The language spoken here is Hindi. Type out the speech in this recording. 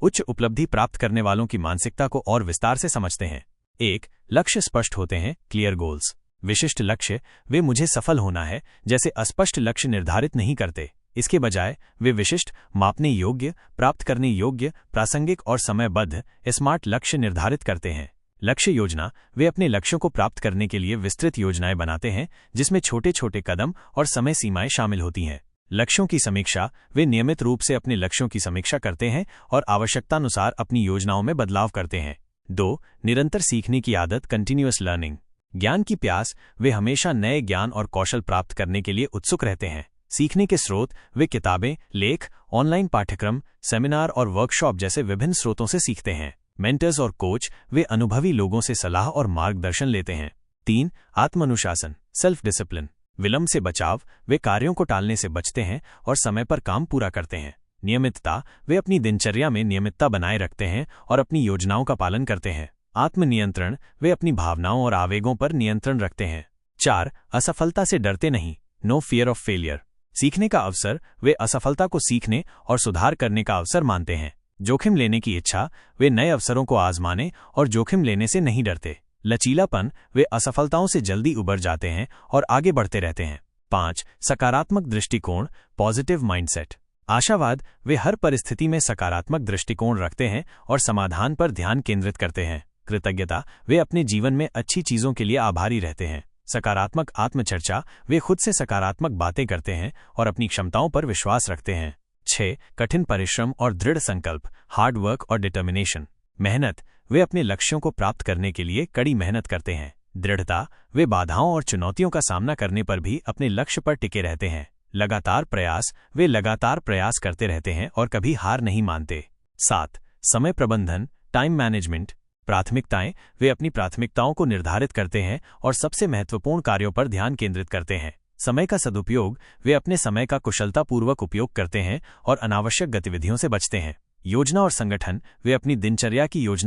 उच्च उपलब्धि प्राप्त करने वालों की मानसिकता को और विस्तार से समझते हैं। 1. लक्ष्य स्पष्ट होते हैं, क्लियर गोल्स। विशिष्ट लक्ष्य वे मुझे सफल होना है जैसे अस्पष्ट लक्ष्य निर्धारित नहीं करते। इसके बजाय वे विशिष्ट, मापने योग्य, प्राप्त करने योग्य, प्रासंगिक और समयबद्ध स्मार्ट लक्ष्य निर्धारित करते हैं। लक्ष्य योजना वे अपने लक्ष्यों को प्राप्त करने के लिए विस्तृत योजनाएं बनाते हैं जिसमें छोटे छोटे कदम और समय सीमाएं शामिल होती हैं। लक्ष्यों की समीक्षा वे नियमित रूप से अपने लक्ष्यों की समीक्षा करते हैं और आवश्यकतानुसार अपनी योजनाओं में बदलाव करते हैं। 2. निरंतर सीखने की आदत, कंटिन्यूअस लर्निंग। ज्ञान की प्यास वे हमेशा नए ज्ञान और कौशल प्राप्त करने के लिए उत्सुक रहते हैं। सीखने के स्रोत वे किताबें, लेख, ऑनलाइन पाठ्यक्रम, सेमिनार और वर्कशॉप जैसे विभिन्न स्रोतों से सीखते हैं। मेंटर्स और कोच वे अनुभवी लोगों से सलाह और मार्गदर्शन लेते हैं। 3. आत्मानुशासन, सेल्फ डिसिप्लिन। विलंब से बचाव वे कार्यों को टालने से बचते हैं और समय पर काम पूरा करते हैं। नियमितता वे अपनी दिनचर्या में नियमितता बनाए रखते हैं और अपनी योजनाओं का पालन करते हैं। आत्मनियंत्रण वे अपनी भावनाओं और आवेगों पर नियंत्रण रखते हैं। 4. असफलता से डरते नहीं, नो फियर ऑफ फेलियर। सीखने का अवसर वे असफलता को सीखने और सुधार करने का अवसर मानते हैं। जोखिम लेने की इच्छा वे नए अवसरों को आजमाने और जोखिम लेने से नहीं डरते। लचीलापन वे असफलताओं से जल्दी उबर जाते हैं और आगे बढ़ते रहते हैं। 5. सकारात्मक दृष्टिकोण, पॉजिटिव माइंडसेट। आशावाद वे हर परिस्थिति में सकारात्मक दृष्टिकोण रखते हैं और समाधान पर ध्यान केंद्रित करते हैं। कृतज्ञता वे अपने जीवन में अच्छी चीजों के लिए आभारी रहते हैं। सकारात्मक आत्मचर्चा वे खुद से सकारात्मक बातें करते हैं और अपनी क्षमताओं पर विश्वास रखते हैं। 6. कठिन परिश्रम और दृढ़ संकल्प, हार्ड वर्क और डिटर्मिनेशन। मेहनत वे अपने लक्ष्यों को प्राप्त करने के लिए कड़ी मेहनत करते हैं। दृढ़ता वे बाधाओं और चुनौतियों का सामना करने पर भी अपने लक्ष्य पर टिके रहते हैं। लगातार प्रयास वे लगातार प्रयास करते रहते हैं और कभी हार नहीं मानते। 7. समय प्रबंधन, टाइम मैनेजमेंट। प्राथमिकताएं वे अपनी प्राथमिकताओं को निर्धारित करते हैं और सबसे महत्वपूर्ण कार्यों पर ध्यान केंद्रित करते हैं। समय का सदुपयोग वे अपने समय का कुशलतापूर्वक उपयोग करते हैं और अनावश्यक गतिविधियों से बचते हैं। योजना और संगठन वे अपनी दिनचर्या की योजना